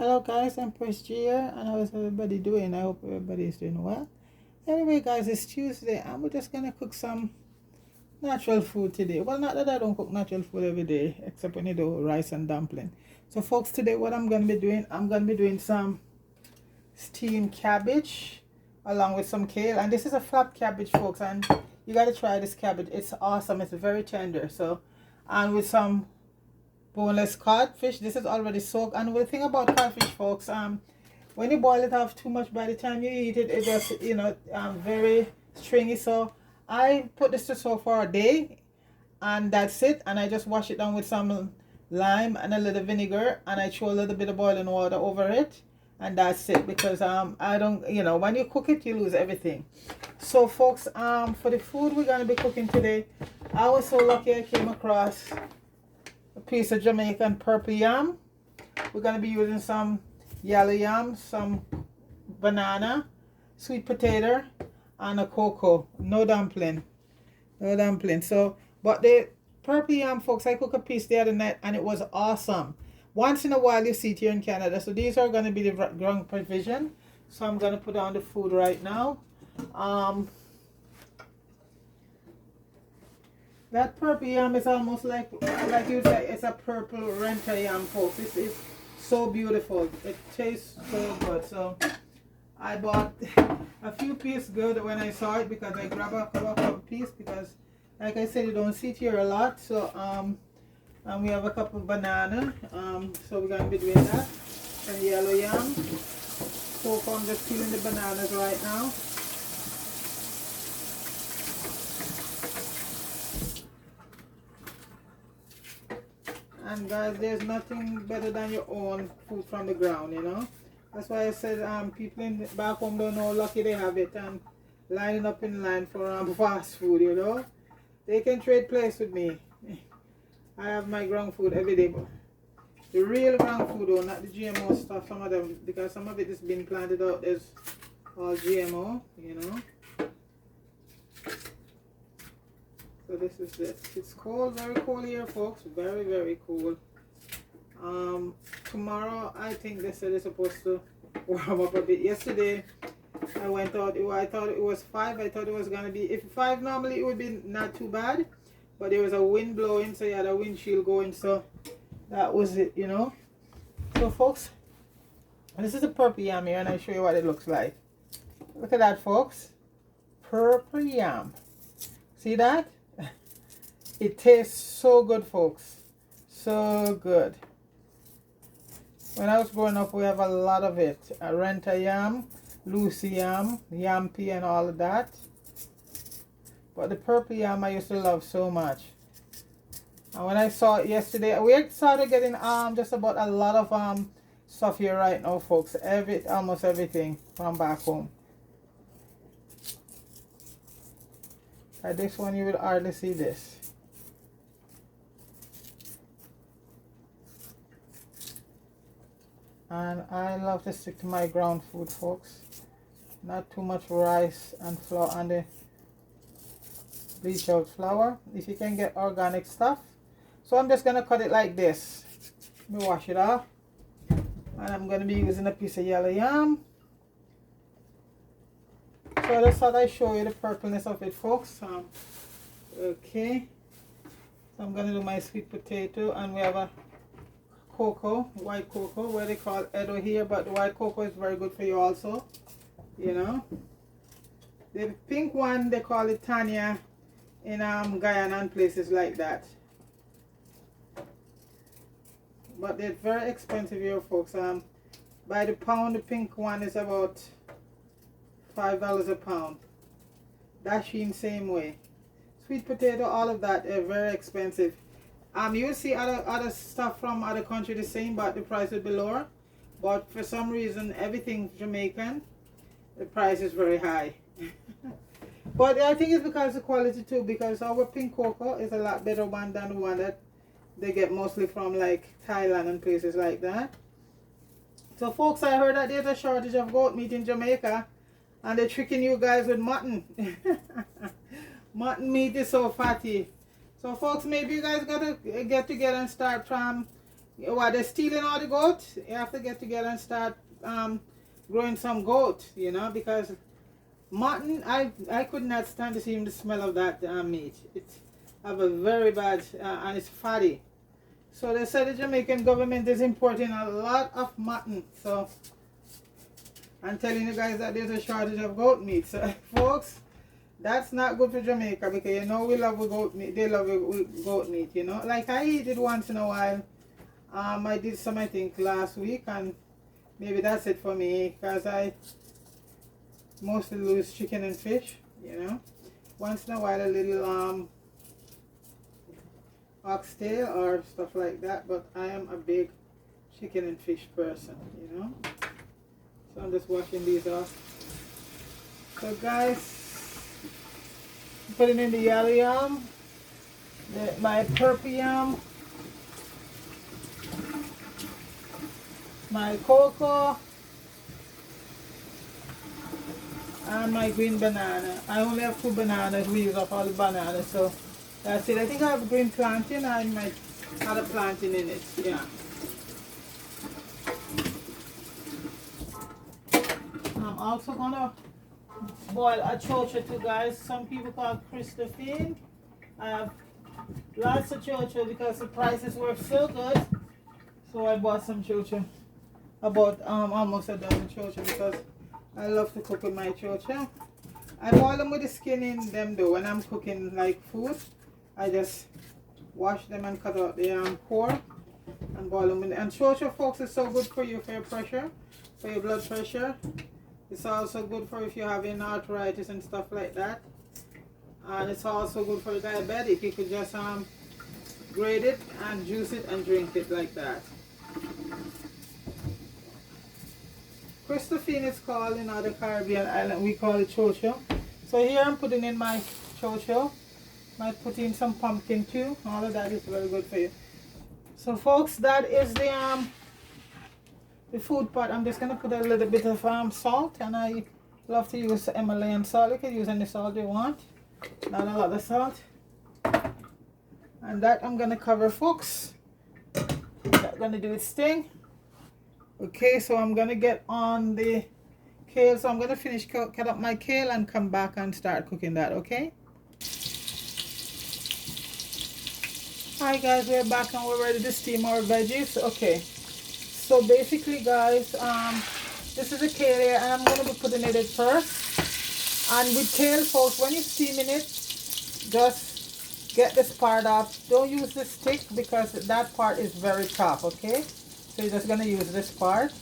Hello guys, I'm Press G here, and how's everybody doing? I hope everybody is doing well. Anyway guys, it's Tuesday and we're just gonna cook some natural food today. Well, not that I don't cook natural food every day, except when you do rice and dumpling. So folks, today what I'm gonna be doing, I'm gonna be doing some steamed cabbage along with some kale. And this is a flap cabbage, folks, and you gotta try this cabbage. It's awesome, it's very tender. So, and with some boneless codfish. This is already soaked. And the thing about codfish, folks, when you boil it off too much, by the time you eat it, it just very stringy. So I put this to soak for a day, and that's it. And I just wash it down with some lime and a little vinegar, and I throw a little bit of boiling water over it, and that's it. Because I don't, when you cook it, you lose everything. So folks, for the food we're gonna be cooking today, I was so lucky I came across a piece of Jamaican Purple Yam. We're going to be using some yellow yam, some banana, sweet potato, and a cocoa. No dumpling. No dumpling. So, but the purple yam, folks, I cooked a piece the other night and it was awesome. Once in a while you see it here in Canada. So these are going to be the ground provision. So I'm going to put on the food right now. That purple yam is almost like you say, it's a purple renter yam, folks. This is so beautiful. It tastes so good. So I bought a few pieces good when I saw it, because I grabbed a couple of pieces, because like I said, you don't see it here a lot. So and we have a couple of banana. So we're gonna be doing that. And yellow yam. So I'm just peeling the bananas right now. And guys, there's nothing better than your own food from the ground, That's why I said people back home don't know how lucky they have it, and lining up in line for fast food, They can trade place with me. I have my ground food every day, but the real ground food though, not the GMO stuff, some of them, because some of it is being planted out as all GMO, So this is it. It's cold, very cold here, folks. Very, very cold. Tomorrow, I think they said it's supposed to warm up a bit. Yesterday, I went out. I thought it was 5. I thought it was gonna be, if 5 normally it would be not too bad, but there was a wind blowing, so you had a windshield going. So that was it, So folks, this is a purple yam here, and I'll show you what it looks like. Look at that, folks. Purple yam. See that? It tastes so good, folks. So good. When I was growing up, we have a lot of it. A renter yam, Lucy yam, yam pea, and all of that. But the purple yam I used to love so much. And when I saw it yesterday, we started getting just about a lot of stuff here right now, folks. Almost everything from back home. This one you will hardly see this. And I love to stick to my ground food, folks. Not too much rice and flour and the bleach out flour. If you can get organic stuff. So I'm just gonna cut it like this. Let me wash it off. And I'm gonna be using a piece of yellow yam. So I just thought I'd show you the purpleness of it, folks. Okay. So I'm gonna do my sweet potato, and we have a cocoa, white cocoa, where they call Edo here, but the white cocoa is very good for you also, The pink one, they call it Tanya in Guyana and places like that. But they're very expensive here, folks. By the pound, the pink one is about $5 a pound. Dasheen same way. Sweet potato, all of that, they're very expensive. You see other stuff from other countries the same, but the price will be lower. But for some reason, everything Jamaican, the price is very high. But I think it's because of the quality too, because our pink cocoa is a lot better one than the one that they get mostly from like Thailand and places like that. So folks, I heard that there's a shortage of goat meat in Jamaica, and they're tricking you guys with mutton. Mutton meat is so fatty. So folks, maybe you guys gotta get together and start While they're stealing all the goat, you have to get together and start growing some goat, you know, because mutton, I could not stand to see the smell of that meat. It's have a very bad, and it's fatty. So they said the Jamaican government is importing a lot of mutton. So I'm telling you guys that there's a shortage of goat meat. So folks, that's not good for Jamaica, because you know we love goat meat. They love goat meat, you know. Like I eat it once in a while. I did some, I think, last week, and maybe that's it for me, because I mostly lose chicken and fish, you know. Once in a while a little oxtail or stuff like that, but I am a big chicken and fish person, you know. So I'm just washing these off. So guys, putting in the yellow yam, my purple yam, my cocoa, and my green banana. I only have 2 bananas. We use up all the bananas, so that's it. I think I have green plantain. I might have a plantain in it. Yeah. I'm also gonna boil a chocha too, guys. Some people call it Christophine. I have lots of chocha because the prices were so good. So I bought some chocha. I bought almost a dozen chocha because I love to cook with my chocha. I boil them with the skin in them though. When I'm cooking like food, I just wash them and cut out the core and boil them in. And chocha, folks, is so good for you, for your pressure, for your blood pressure. It's also good for if you're having arthritis and stuff like that. And it's also good for diabetic. You could just grate it and juice it and drink it like that. Christophine is called in other Caribbean island. We call it chocho. So here I'm putting in my chocho. Might put in some pumpkin too. All of that is very good for you. So folks, that is the food pot. I'm just gonna put a little bit of salt, and I love to use Himalayan salt. You can use any salt you want, not a lot of salt. And that I'm gonna cover, folks. That's gonna do its thing. Okay, so I'm gonna get on the kale. So I'm gonna finish cut up my kale and come back and start cooking that. Okay. Hi guys, we're back and we're ready to steam our veggies. Okay. So basically, guys, this is a kale here, and I'm gonna be putting it in first. And with kale, folks, when you're steaming it, just get this part off. Don't use the stick because that part is very tough. Okay. So you're just gonna use this part.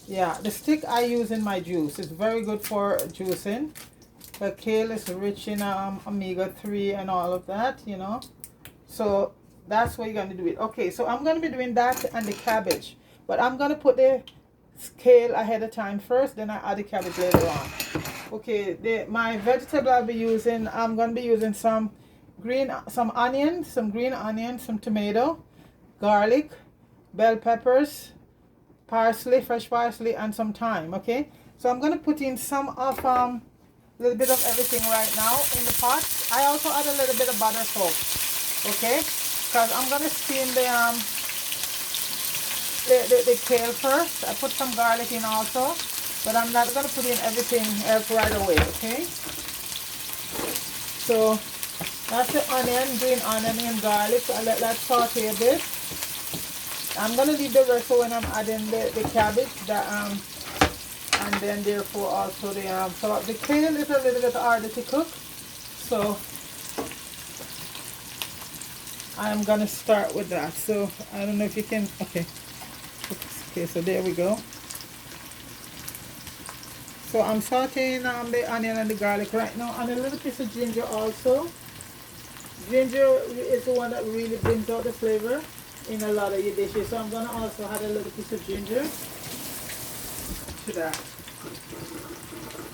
Yeah, the stick I use in my juice. It's very good for juicing. The kale is rich in omega-3 and all of that, you know. So that's what you're gonna do it. Okay, so I'm gonna be doing that and the cabbage, but I'm gonna put the kale ahead of time first, then I add the cabbage later on. Okay, my vegetable I'll be using. I'm gonna be using some green onion, some tomato, garlic, bell peppers, parsley, fresh parsley, and some thyme. Okay, so I'm gonna put in some of little bit of everything right now in the pot. I also add a little bit of butter, folks. Okay, because I'm gonna steam the kale first. I put some garlic in also, but I'm not gonna put in everything else right away. Okay, so that's the onion, green onion and garlic. So I let that saute a bit. I'm gonna leave the rest for when I'm adding the cabbage, and then therefore also the so the kale is a little bit harder to cook, so I'm gonna start with that. So I don't know if you can. Okay, so there we go. So I'm sauteing the onion and the garlic right now, and a little piece of ginger also. Ginger is the one that really brings out the flavor in a lot of your dishes. So I'm gonna also add a little piece of ginger to that.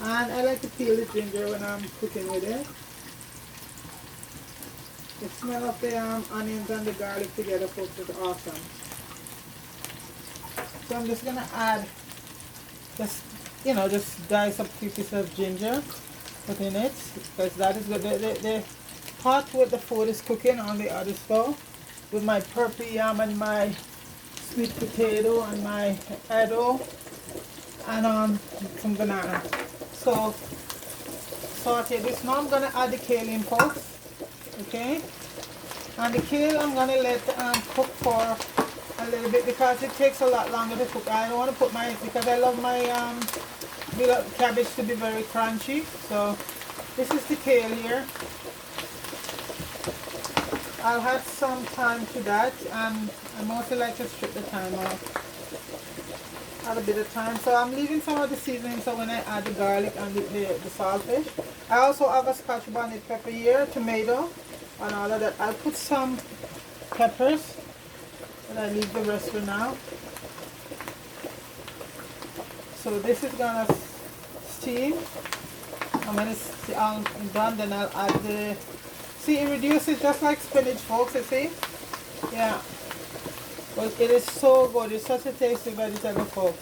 And I like to peel the ginger when I'm cooking with it. The smell of the onions and the garlic together, folks, is awesome. So I'm just gonna add, just dice up 2 pieces of ginger, put in it, because that is good. The pot with the food is cooking on the other stove with my purple yam and my sweet potato and my edo and some banana. So saute this. Now I'm gonna add the kale in folks. Okay, and the kale I'm gonna let cook for a little bit because it takes a lot longer to cook. I don't want to put my, because I love my cabbage to be very crunchy. So this is the kale here. I'll add some thyme to that, and I mostly like to strip the thyme off. Add a bit of thyme. So I'm leaving some of the seasoning so when I add the garlic and the saltfish. I also have a scotch bonnet pepper here, tomato, and all of that. I'll put some peppers, and I leave the rest for now. So this is gonna steam. And when it's done, then I'll add the, see, it reduces just like spinach, folks, you see? Yeah. But it is so good. It's such a tasty vegetable, folks.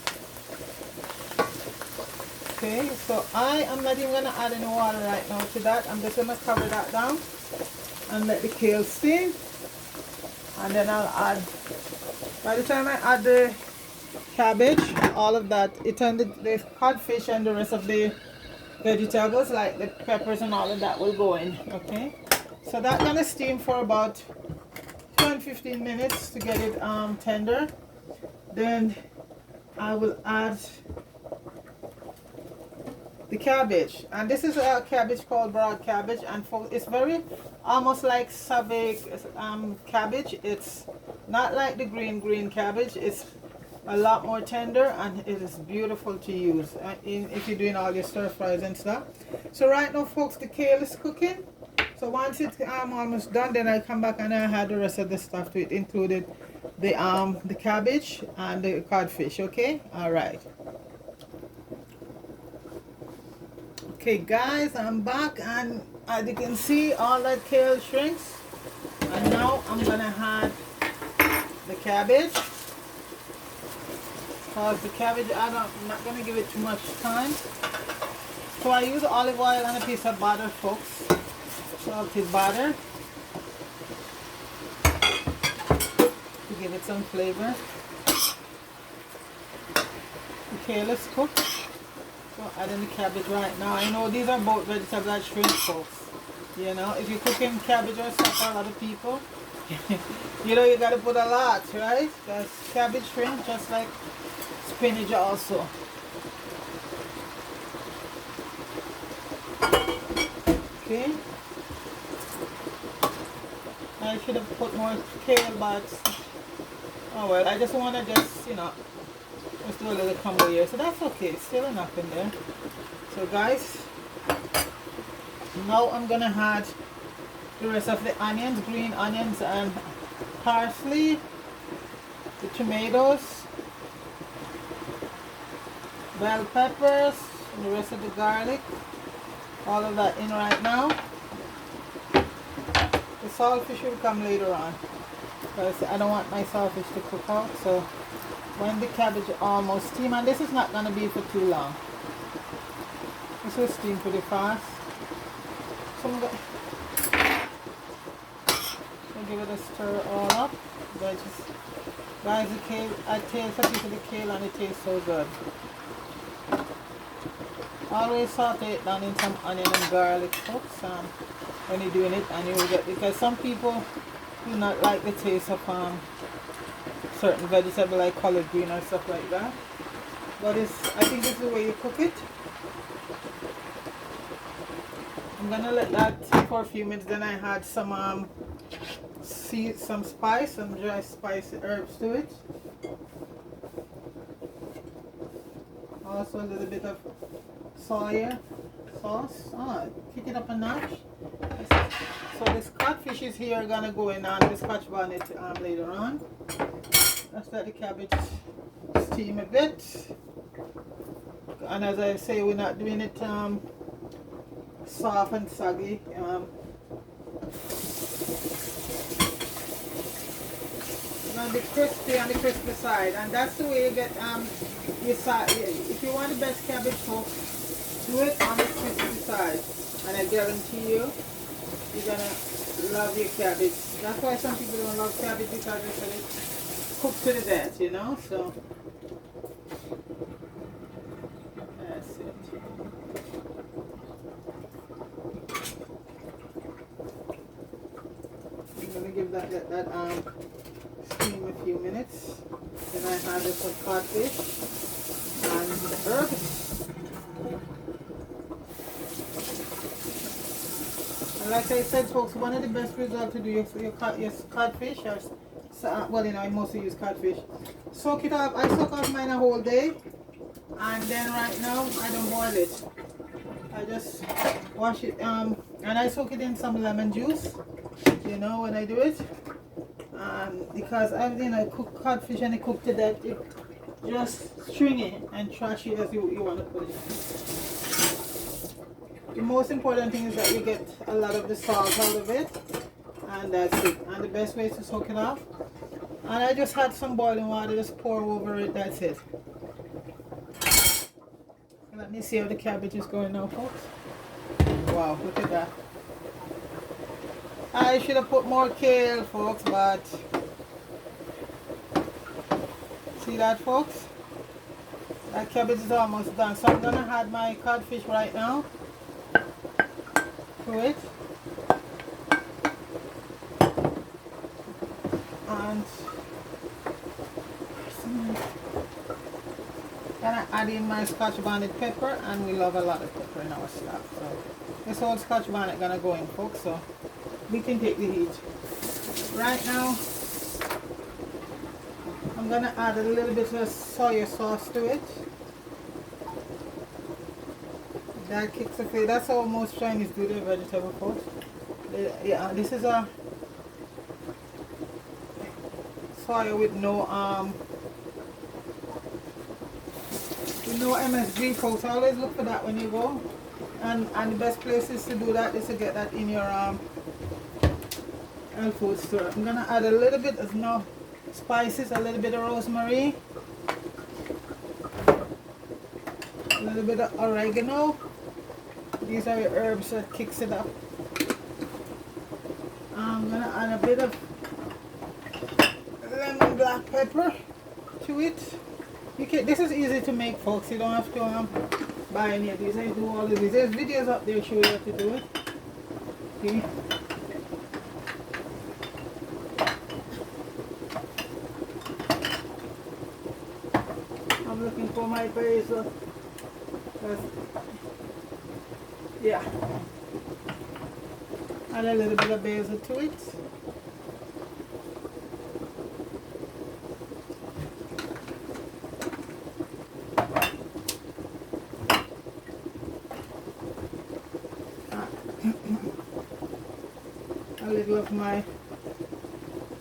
Okay, so I am not even going to add any water right now to that. I'm just going to cover that down and let the kale steam. And then I'll add, by the time I add the cabbage, all of that, it turned the codfish and the rest of the vegetables, like the peppers and all of that, will go in. Okay, so that's going to steam for about 10-15 minutes to get it tender. Then I will add the cabbage, and this is a cabbage called broad cabbage, and it's very almost like savage cabbage. It's not like the green cabbage. It's a lot more tender, and it is beautiful to use if you're doing all your stir fries and stuff. So right now, folks, the kale is cooking. So once it's almost done, then I come back and I add the rest of the stuff to it, included the cabbage and the codfish. Okay, all right. Okay, guys, I'm back, and as you can see, all that kale shrinks. And now I'm gonna add the cabbage. Because the cabbage, I'm not gonna give it too much time. So I use olive oil and a piece of butter, folks. Salted butter to give it some flavor. The kale is cooked, so adding the cabbage right now. I know these are both vegetables that shrink, folks. You know, if you're cooking cabbage or stuff for a lot of people, you know you gotta put a lot, right? Because cabbage shrink just like spinach also. Okay. I should have put more kale, but oh well, I just want to just, you know, just do a little combo here. So that's okay, it's still enough in there. So guys, now I'm gonna add the rest of the onions, green onions and parsley, the tomatoes, bell peppers, and the rest of the garlic. All of that in right now. The saltfish will come later on, because I don't want my saltfish to cook out. So when the cabbage almost steam, and this is not going to be for too long. This will steam pretty fast. So I'm going to give it a stir all up. Guys, the kale, I taste a piece of the kale and it tastes so good. Always saute it down in some onion and garlic, folks, when you're doing it, and you will get, because some people do not like the taste of certain vegetable like collard green or stuff like that. But I think this is the way you cook it. I'm gonna let that sit for a few minutes. Then I had some spice, some dry spice herbs to it. Also a little bit of soya sauce. Kick it up a notch. So this codfish is here gonna go in on the scotch bonnet later on. Let's let the cabbage steam a bit. And as I say, we're not doing it soft and soggy. It's gonna be crispy on the crispy side, and that's the way you get if you want the best cabbage cooked, do it on the crispy side, and I guarantee you, you're gonna love your cabbage. That's why some people don't love cabbage, because they said it's cook to the death, you know, so that's it. I'm gonna give that steam a few minutes. Then I have some codfish and the herbs. And like I said, folks, one of the best results to do your codfish, or well, you know, I mostly use codfish. Soak it up. I soak off mine a whole day, and then right now I don't boil it. I just wash it, and I soak it in some lemon juice. You know, when I do it, because I've cook codfish and it cooked to death. It just string it and trash it as you want to put it. The most important thing is that you get a lot of the salt out of it, and that's it. And the best way is to soak it off. And I just had some boiling water, just pour over it, that's it. Let me see how the cabbage is going now, folks. Wow, look at that. I should have put more kale, folks, but see that, folks? That cabbage is almost done. So I'm going to add my codfish right now to it. And gonna add in my Scotch bonnet pepper, and we love a lot of pepper in our stuff. So this whole Scotch bonnet gonna go in, folks, so we can take the heat. Right now, I'm gonna add a little bit of soy sauce to it. That kicks the flavor. That's how most Chinese do their vegetable, folks. Yeah, this is a soy with no MSG, folks. Always look for that when you go. And the best places to do that is to get that in your health food store. I'm gonna add a little bit of spices, a little bit of rosemary, a little bit of oregano. These are the herbs that kicks it up. I'm gonna add a bit of lemon black pepper to it. This is easy to make, folks. You don't have to buy any of these. I do all of these. There's videos up there showing you how to do it. Okay. I'm looking for my basil. Yeah. Add a little bit of basil to it. A little of my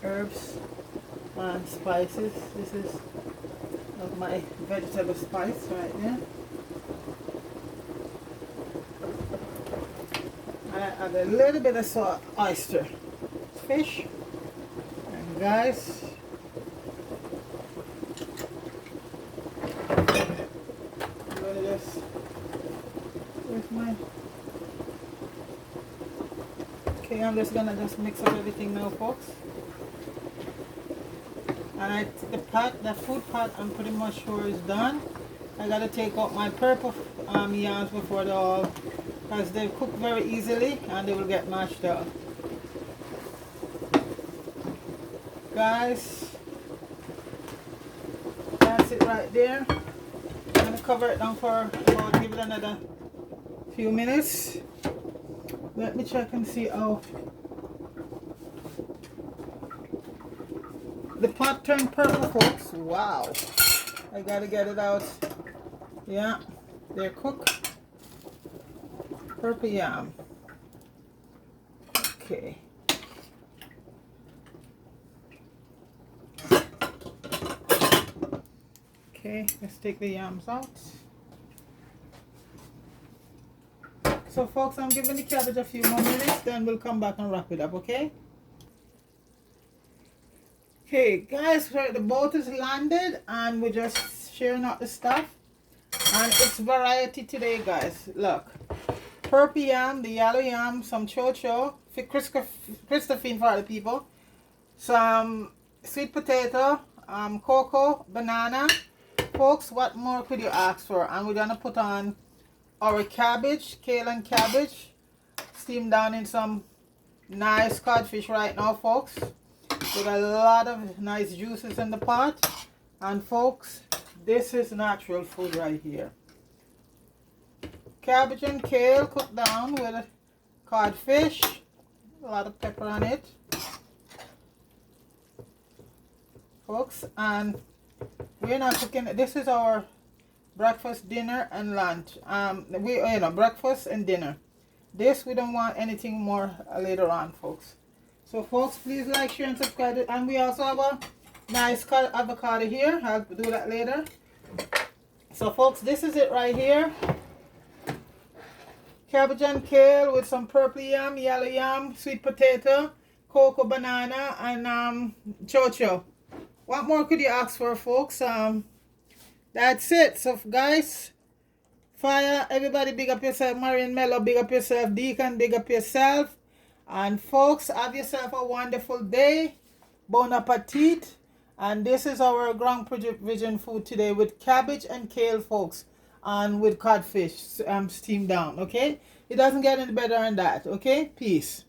herbs and spices. This is of my vegetable spice right there. I add a little bit of oyster fish, and guys, I'm gonna just, where's my, okay, I'm just gonna mix up everything now, folks. And the food pot, I'm pretty much sure is done. I gotta take out my purple yams before they're all, because they cook very easily and they will get mashed up. Guys, that's it right there. I'm gonna cover it down for about, give it another few minutes. Let me check and see how the pot turned purple, folks. Wow. I gotta get it out. Yeah, they're cooked. Purple yam. Okay. Okay, let's take the yams out. So folks, I'm giving the cabbage a few more minutes, then we'll come back and wrap it up, okay? Okay, guys, the boat is landed and we're just sharing out the stuff. And it's variety today, guys. Look. Purple yam, the yellow yam, some chocho, Christophine for other people, some sweet potato, cocoa, banana. Folks, what more could you ask for? And we're gonna put on our cabbage, kale and cabbage, steamed down in some nice codfish right now, folks. With a lot of nice juices in the pot. And folks, this is natural food right here. Cabbage and kale cooked down with codfish. A lot of pepper on it, folks. And we're not cooking. This is our breakfast, dinner, and lunch. Breakfast and dinner. This we don't want anything more later on, folks. So, folks, please like, share, and subscribe. And we also have a nice avocado here. I'll do that later. So, folks, this is it right here. Cabbage and kale with some purple yam, yellow yam, sweet potato, cocoa, banana, and chocho. What more could you ask for, folks? That's it. So, guys, fire, everybody big up yourself. Marion Mello, big up yourself. Deacon, big up yourself. And, folks, have yourself a wonderful day. Bon appetit. And this is our ground provision food today with cabbage and kale, folks. And with codfish steamed down, okay? It doesn't get any better than that, okay? Peace.